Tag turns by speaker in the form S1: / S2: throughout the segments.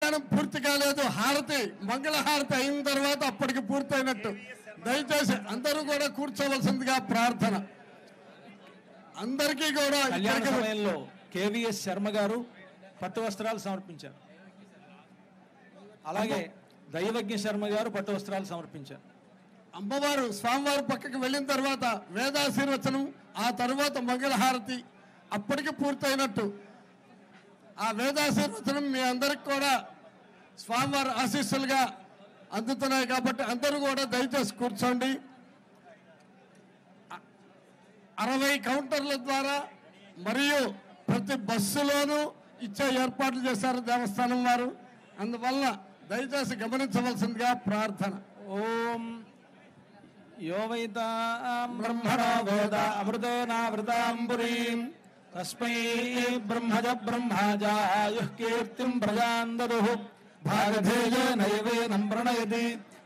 S1: కళ్యాణం పూర్తి కాలేదు. హారతి మంగళహారతి అయిన తర్వాత అప్పటికి పూర్తయినట్టు. దయచేసి అందరూ కూడా కూర్చోవలసిందిగా ప్రార్థన. అందరికీ కూడా
S2: కళ్యాణ సమయంలో కేవీఎస్ శర్మ గారు పట్టు వస్త్రాలు సమర్పించారు. అలాగే దైవజ్ఞ శర్మ గారు పట్టు వస్త్రాలు సమర్పించారు.
S1: అమ్మవారు స్వామివారి పక్కకి వెళ్ళిన తర్వాత వేదాశీర్వచనం, ఆ తర్వాత మంగళహారతి అప్పటికి పూర్తయినట్టు. ఆ వేదాశీర్వచనం మీ అందరికి కూడా స్వామివారి ఆశీస్సులుగా అందుతున్నాయి కాబట్టి అందరూ కూడా దయచేసి కూర్చోండి. 60 కౌంటర్ల ద్వారా మరియు ప్రతి బస్సులోనూ ఇచ్చే ఏర్పాట్లు చేశారు దేవస్థానం వారు. అందువల్ల దయచేసి గమనించవలసిందిగా ప్రార్థన.
S2: ఓం యో వైతాం బ్రహ్మణో వేద అమృతేనావృతాంబురీం తస్మై బ్రహ్మజ బ్రహ్మాజాయుః కీర్తిం ప్రజాన్ దదుః భాగధేయేనైవేనం ప్రణయతి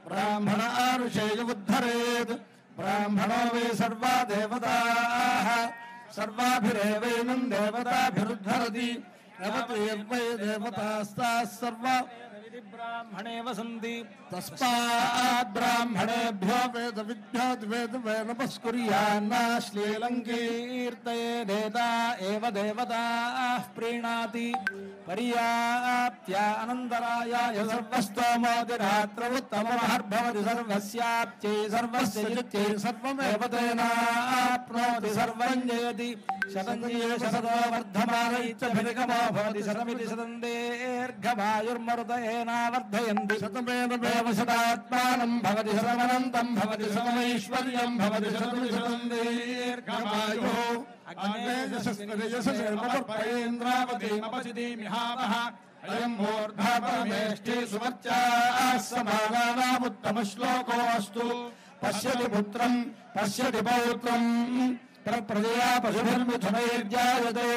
S2: బ్రాహ్మణ ఆరుషేయుద్ధరేత్ బ్రాహ్మణో వై సర్వా దేవతాః సర్వాభిరేవైనం దేవతాభిరుద్ధరతి రవతీర్వై దేవతాస్తాః సర్వా బ్రాహ్మణే వసంతి తస్మాత్ బ్రాహ్మణేభ్యో వేద విద్యాద్ వేద నమస్కుర్యాన్న శ్లీలంకీర్తయేదేత ఏవ దేవతాః ప్రీణాతి పర్యాప్త్య అనంతరాయాయ సర్వస్తోమోతిరాత్ర ఉత్తమమహర్భవతి సర్వస్యాప్త్యై సర్వస్య జిత్యై సర్వమేవ తేనాప్నోతి సర్వం జయతి శతం శతతో వర్ధమాన ఇత్యభిర్గమో భవతి శతమితి శతం దీర్ఘమాయుర్మరుతయేనావర్ధయంతి శతమేనమేవ శతాత్మానం భవతి శతమనంతం భవతి శతమైశ్వర్యం భవతి శతమితి శతం దీర్ఘమాయుః అగ్నేయశస్కరేంద్రావతీమపచిదీమిహావః అయం మూర్ధా పరమేష్ఠి సువర్చాః సమానానాముత్తమ శ్లోకోऽస్తు పశ్యతి పుత్రం పశ్యతి పౌత్రం ప్రజయా పశుభిర్మిథునైర్జాయతే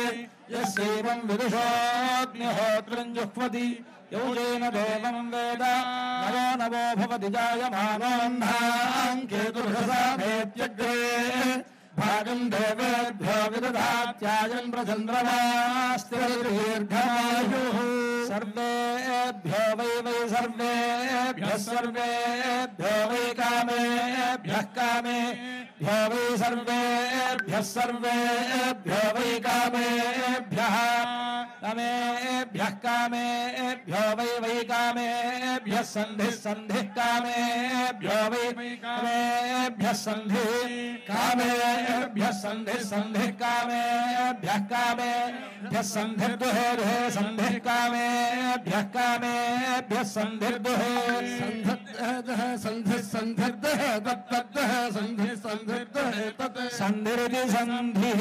S2: యస్యైవం విదుషోऽగ్నిహోత్రం జుహ్వతి యౌజేన దేవం వేద నవో నవో భవతి జాయమానోऽహ్నాం కేతుర్హసామేత్యగ్రే భాగం దేవేభ్యో విదధాత్యాయం ప్రచంద్రమాస్తిర్దీర్ఘమాయుః సర్వేభ్యో వై వై సర్వేభ్యః సర్వేభ్యో వై కామేభ్యః కామేభ్యో వై సర్వేభ్యః సర్వేభ్యో వై కామేభ్యః కామేభ్యః కామేభ్యో వై వై కామేభ్యః సంధిః సంధిః కామేభ్యో వై కామేభ్యః సంధిః కామేభ్యః సంధిః సంధిః కామేభ్యః కామేభ్యః సంధిర్దుహే దుహే సంధిః కామేభ్యః కామేభ్యః సంధిర్దుహే సంధిర్దుహే సంధిః సంధిర్దుహే తత్తద్దుహే సంధిః సంధిర్దుహే తత్ సంధిరితి సంధిః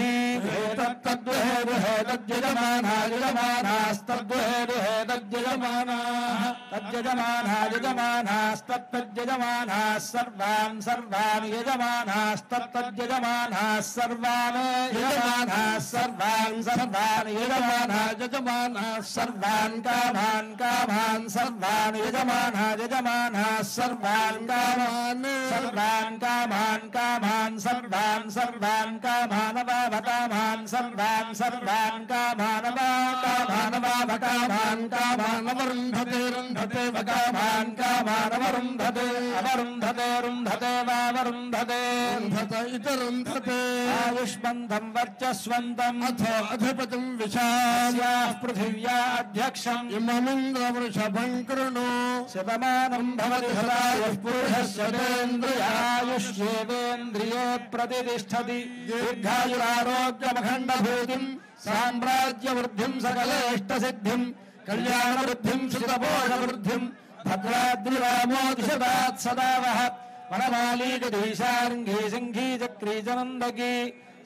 S2: తత్తద్దుహే దుహే తజ్జయమానా యజమానాస్తద్దుహే దుహే తజ్జయమానాః తజ్జయమానా యజమానాస్తత్తజ్జయమానాः సర్వాన్ సర్వాన్ యజమానాస్తత్తజ్జయమానాः సర్వాన్ యజమానాः సర్వాన్ సర్వాన్ యజమానాः యజమానాः సర్వాన్ కామాన్ కామాన్ సర్వాన్ యజమానాः యజమానాः సర్వాన్ కామాన్ సర్వాన్ కామాన్ కామాన్ సర్వాన్ సర్వాన్ కామానవావకామాన్ సర్వాన్ సర్వాన్ కామానవాకామానవావకామాన్ కామానవరుంధతే రుంధతే వకామాన్ కామానవరుంధతే అవరుంధతే రుంధతే వావరుంధతే రుంధత ఇతరుంధతే ఆయుష్మంతం వర్చస్వంతం అథో అధిపతిం విశాస్యాః పృథివ్యా అధ్యక్షం ఇమమింద్రవృషభం కృణు శతమానం భవతి శతాయుః పురుషస్యేంద్రియాయుష్యేంద్రియే ప్రతిష్టతి దీర్ఘాయురారోగ్యమఖండభూతిం సామ్రాజ్యవృద్ధిం సకలేష్టసిద్ధిం కళ్యాణవృద్ధిం శుతపోషవృద్ధిం భద్రాద్రిరామోదిశదాత్ సదావః వనమాలీగదీశార్ంగీ సింఘీ చక్రీ చనందకీ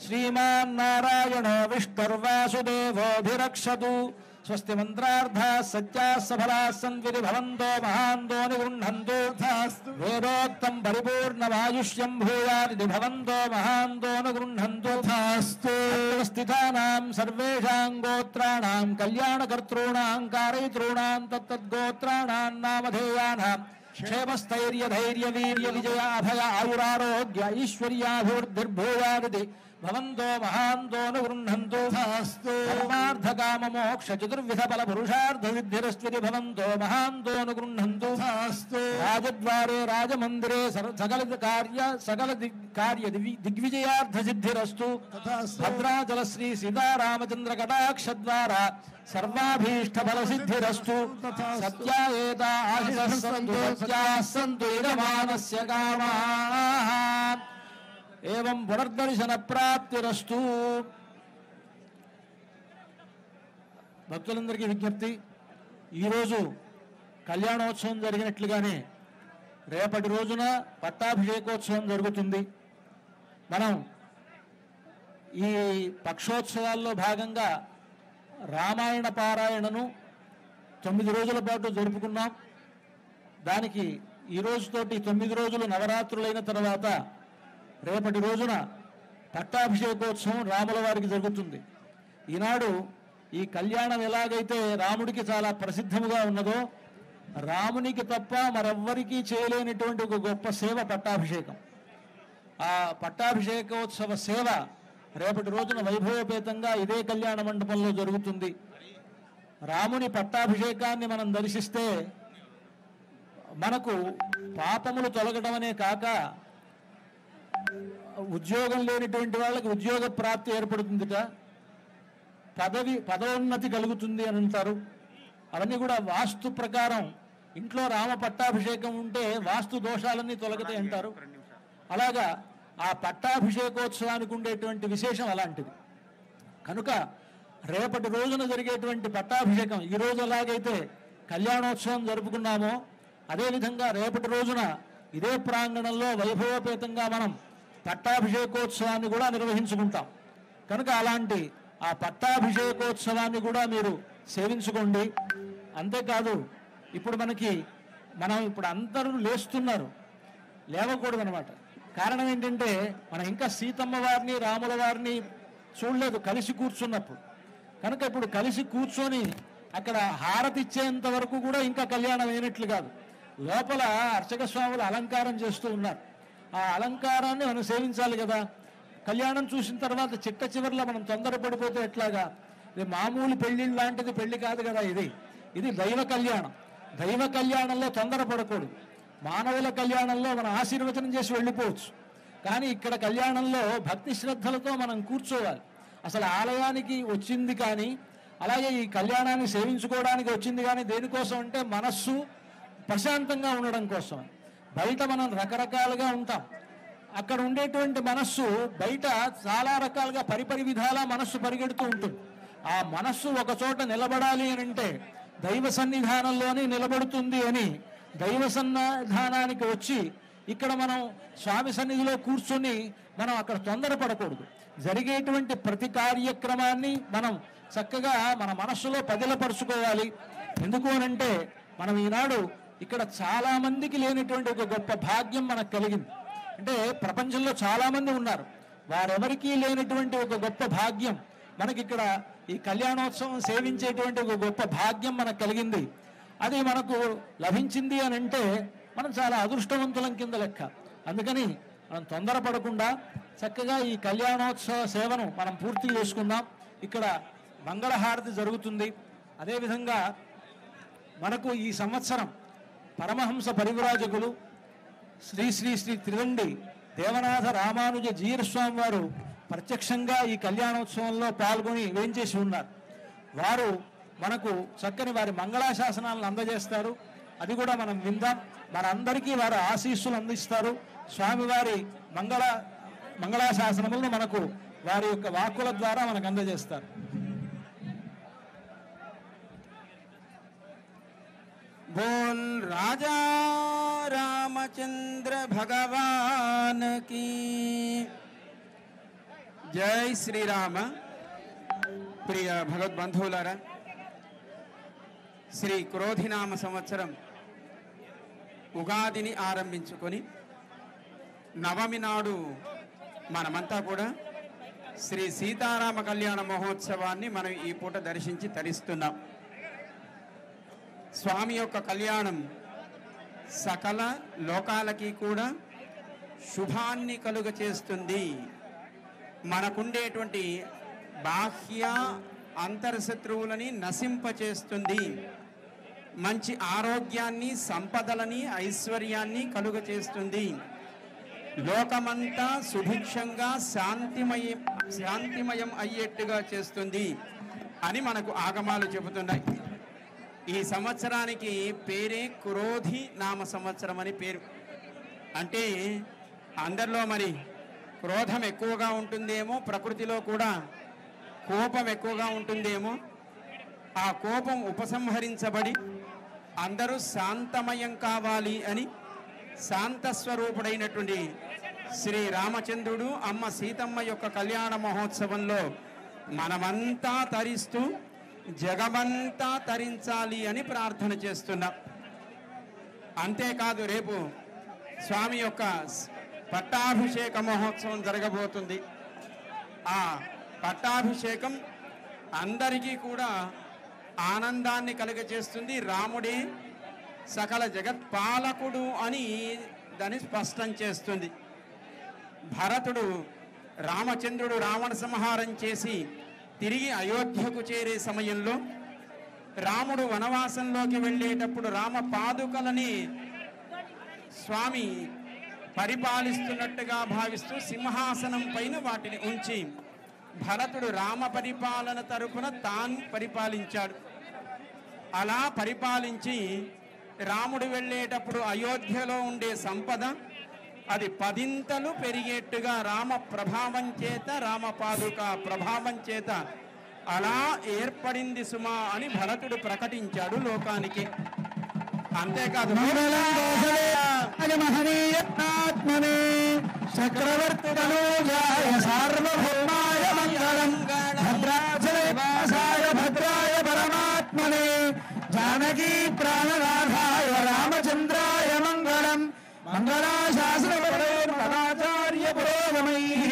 S2: శ్రీమాన్నారాయణో విష్ణుర్వాసుదేవోభిరక్షతు స్వస్తి మంత్రార్థాः సత్యాः సఫలాः సంవిధి భవంతో మహాంతో నిగృహ్ణంతు వేదోక్తం పరిపూర్ణమాయుష్యం భూయాదితి భవంతో మహాంతో నిగృహ్ణంతు స్థితానాం సర్వేషాం గోత్రాణాం కళ్యాణకర్తॄణాం కారయితॄణాం తత్తద్గోత్రాణాం నామధేయానాం క్షేమస్థైర్య ధైర్య వీర్య విజయ అభయ ఆయురారోగ్య ఐశ్వర్యాభివృద్ధిర్భూయాదితి భవంతో మహాంతో గృహంతు
S1: తథాస్తు.
S2: ధర్మార్థకామ మోక్ష చతుర్విధ ఫల పురుషార్థ సిద్ధిరస్వితి భవంతో మహాంతో గృహంతు
S1: తథాస్తు.
S2: రాజద్వారే రాజమందిరే సకల కార్య దిగ్విజయార్థ సిద్ధిరస్తు
S1: తథాస్తు.
S2: భద్రాచల శ్రీ సీతారామచంద్ర కటాక్ష ద్వారా సర్వాభీష్ట ఫల సిద్ధిరస్తు
S1: తథాస్తు.
S2: సత్యాయేత ఆశిషః సంతు సత్యాః సంతు యజమానస్య కామాః ఏవం పునర్దర్శన ప్రాప్తిరస్తు. భక్తులందరికీ విజ్ఞప్తి, ఈరోజు కళ్యాణోత్సవం జరిగినట్లుగానే రేపటి రోజున పట్టాభిషేకోత్సవం జరుగుతుంది. మనం ఈ పక్షోత్సవాల్లో భాగంగా రామాయణ పారాయణను 9 రోజుల పాటు జరుపుకున్నాం. దానికి ఈ రోజుతోటి 9 రోజులు నవరాత్రులైన తర్వాత రేపటి రోజున పట్టాభిషేకోత్సవం రాముల వారికి జరుగుతుంది. ఈనాడు ఈ కళ్యాణం ఎలాగైతే రాముడికి చాలా ప్రసిద్ధముగా ఉన్నదో, రామునికి తప్ప మరెవ్వరికీ చేయలేనటువంటి ఒక గొప్ప సేవ పట్టాభిషేకం. ఆ పట్టాభిషేకోత్సవ సేవ రేపటి రోజున వైభవపేతంగా ఇదే కళ్యాణ మండపంలో జరుగుతుంది. రాముని పట్టాభిషేకాన్ని మనం దర్శిస్తే మనకు పాపములు తొలగడం అనే కాక ఉద్యోగం లేనిటువంటి వాళ్ళకి ఉద్యోగ ప్రాప్తి ఏర్పడుతుందిట, పదోన్నతి కలుగుతుంది అని అంటారు. అవన్నీ కూడా వాస్తు ప్రకారం ఇంట్లో రామ పట్టాభిషేకం ఉంటే వాస్తు దోషాలన్నీ తొలగతాయి అంటారు. అలాగా ఆ పట్టాభిషేకోత్సవానికి ఉండేటువంటి విశేషం అలాంటిది. కనుక రేపటి రోజున జరిగేటువంటి పట్టాభిషేకం ఈ రోజు ఎలాగైతే కళ్యాణోత్సవం జరుపుకున్నామో అదేవిధంగా రేపటి రోజున ఇదే ప్రాంగణంలో వైభవపేతంగా మనం పట్టాభిషేకోత్సవాన్ని కూడా నిర్వహించుకుంటాం. కనుక అలాంటి ఆ పట్టాభిషేకోత్సవాన్ని కూడా మీరు సేవించుకోండి. అంతేకాదు, మనం ఇప్పుడు అందరూ లేస్తున్నారు, లేవకూడదు అనమాట. కారణం ఏంటంటే మనం ఇంకా సీతమ్మ వారిని రాముల వారిని చూడలేదు కలిసి కూర్చున్నప్పుడు. కనుక ఇప్పుడు కలిసి కూర్చొని అక్కడ హారతి ఇచ్చేంత వరకు కూడా ఇంకా కళ్యాణం అయినట్లు కాదు. లోపల అర్చక స్వాములు అలంకారం చేస్తూ ఉన్నారు. ఆ అలంకారాన్ని మనం సేవించాలి కదా. కళ్యాణం చూసిన తర్వాత చిట్ట చివరిలో మనం తొందరపడిపోతే ఎట్లాగా? ఇది మామూలు పెళ్లిళ్ళు లాంటిది పెళ్లి కాదు కదా. ఇది దైవ కళ్యాణం. దైవ కళ్యాణంలో తొందరపడకూడదు. మానవుల కళ్యాణంలో మనం ఆశీర్వచనం చేసి వెళ్ళిపోవచ్చు. కానీ ఇక్కడ కళ్యాణంలో భక్తి శ్రద్ధలతో మనం కూర్చోవాలి. అసలు ఆలయానికి వచ్చింది కానీ, అలాగే ఈ కళ్యాణాన్ని సేవించుకోవడానికి వచ్చింది కానీ దేనికోసం అంటే మనస్సు ప్రశాంతంగా ఉండడం కోసం. బయట మనం రకరకాలుగా ఉంటాం. అక్కడ ఉండేటువంటి మనస్సు బయట చాలా రకాలుగా పరిపరి విధాలా మనస్సు పరిగెడుతూ ఉంటుంది. ఆ మనస్సు ఒక చోట నిలబడాలి అని అంటే దైవ సన్నిధానంలోనే నిలబడుతుంది అని దైవ సన్నిధానానికి వచ్చి ఇక్కడ మనం స్వామి సన్నిధిలో కూర్చొని మనం అక్కడ తొందరపడకూడదు. జరిగేటువంటి ప్రతి కార్యక్రమాన్ని మనం చక్కగా మన మనస్సులో పదిలపరుచుకోవాలి. ఎందుకు అనంటే మనం ఈనాడు ఇక్కడ చాలా మందికి లేనటువంటి ఒక గొప్ప భాగ్యం మనకు కలిగింది. అంటే ప్రపంచంలో చాలా మంది ఉన్నారు, వారెవరికీ లేనటువంటి ఒక గొప్ప భాగ్యం మనకి ఇక్కడ ఈ కళ్యాణోత్సవం సేవించేటువంటి ఒక గొప్ప భాగ్యం మనకు కలిగింది. అది మనకు లభించింది అని అంటే మనం చాలా అదృష్టవంతులం కింద లెక్క. అందుకని మనం తొందరపడకుండా చక్కగా ఈ కళ్యాణోత్సవ సేవను మనం పూర్తి చేసుకుందాం. ఇక్కడ మంగళహారతి జరుగుతుంది. అదేవిధంగా మనకు ఈ సంవత్సరం పరమహంస పరివ్రాజకులు శ్రీ శ్రీ శ్రీ త్రిదండి దేవనాథ రామానుజ జీయస్వామి వారు ప్రత్యక్షంగా ఈ కళ్యాణోత్సవంలో పాల్గొని వేంచేసి ఉన్నారు. వారు మనకు చక్కని వారి మంగళాశాసనాలను అందజేస్తారు. అది కూడా మనం విందాం. మనందరికీ వారి ఆశీస్సులు అందిస్తారు. స్వామివారి మంగళాశాసనములను మనకు వారి యొక్క వాక్కుల ద్వారా మనకు అందజేస్తారు.
S3: बोल राजा रामचंद्र भगवान की जय श्री राम. प्रिय भगवत बंधुవులారా, శ్రీ క్రోధినామ సంవత్సరం ఉగాదిని ఆరంభించుకొని నవమి నాడు మనమంతా కూడా శ్రీ సీతారామ కళ్యాణ మహోత్సవాన్ని మనం ఈ పూట దర్శించి తరిస్తున్నాం. స్వామి యొక్క కళ్యాణం సకల లోకాలకి కూడా శుభాన్ని కలుగ చేస్తుంది. మనకుండేటువంటి బాహ్య అంతర్శత్రువులని నశింపచేస్తుంది, మంచి ఆరోగ్యాన్ని, సంపదలని, ఐశ్వర్యాన్ని కలుగచేస్తుంది, లోకమంతా సుభిక్షంగా శాంతిమయం అయ్యేట్టుగా చేస్తుంది అని మనకు ఆగమాలు చెబుతున్నాయి. ఈ సంవత్సరానికి పేరే క్రోధి నామ సంవత్సరం అని పేరు. అంటే అందరిలో మరి క్రోధం ఎక్కువగా ఉంటుందేమో, ప్రకృతిలో కూడా కోపం ఎక్కువగా ఉంటుందేమో. ఆ కోపం ఉపసంహరించబడి అందరూ శాంతమయం కావాలి అని శాంతస్వరూపుడైనటువంటి శ్రీ రామచంద్రుడు అమ్మ సీతమ్మ యొక్క కళ్యాణ మహోత్సవంలో మనమంతా తరిస్తూ జగమంతా తరించాలి అని ప్రార్థన చేస్తున్నాం. అంతేకాదు రేపు స్వామి యొక్క పట్టాభిషేక మహోత్సవం జరగబోతుంది. ఆ పట్టాభిషేకం అందరికీ కూడా ఆనందాన్ని కలుగజేస్తుంది. రాముడే సకల జగత్పాలకుడు అని దాన్ని స్పష్టం చేస్తుంది. భరతుడు రామచంద్రుడు రావణ సంహారం చేసి తిరిగి అయోధ్యకు చేరే సమయంలో రాముడు వనవాసంలోకి వెళ్ళేటప్పుడు రామ పాదుకలని స్వామి పరిపాలిస్తున్నట్టుగా భావిస్తూ సింహాసనం పైన వాటిని ఉంచి భరతుడు రామ పరిపాలన తరపున తాను పరిపాలించాడు. అలా పరిపాలించి రాముడు వెళ్ళేటప్పుడు అయోధ్యలో ఉండే సంపద అది 10 పెరిగేట్టుగా రామ ప్రభావం చేత, రామ పాదుక ప్రభావం చేత అలా ఏర్పడింది సుమా అని భరతుడు ప్రకటించాడు లోకానికి. అంతేకాదు
S2: చక్రవర్తి సార్వభౌమాయ మంగళం భద్రాచలవాసాయ భద్రాయ పరమాత్మనే జానకీ ప్రాణనాథాయ రామచంద్రాయ మంగళం మంగళాశాసనపరాచార్య పురోగమైః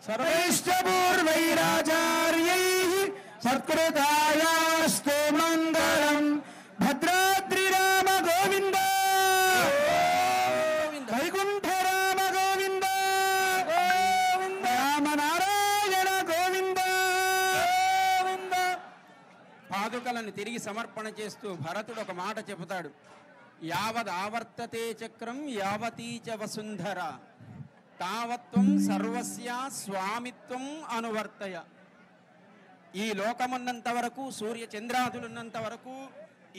S2: సర్వైశ్చ పూర్వైరాచార్యైః సత్కృతాయాస్తు మంగళం. భద్రాద్రి రామ గోవింద, వైకుంఠ రామ గోవింద, రామనారాయణ గోవింద గోవింద.
S3: పాదుకలను తిరిగి సమర్పణ చేస్తూ భరతుడు ఒక మాట చెబుతాడు. యావద్ ఆవర్తతే చక్రం యావతీచ వసుంధర తావత్వం సర్వస్య స్వామిత్వం అనువర్తయ. ఈ లోకమున్నంత వరకు, సూర్య చంద్రాదులున్నంత వరకు,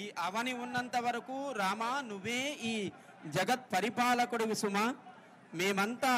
S3: ఈ అవని ఉన్నంత వరకు రామా నువ్వే ఈ జగత్ పరిపాలకుడివి సుమా. మేమంతా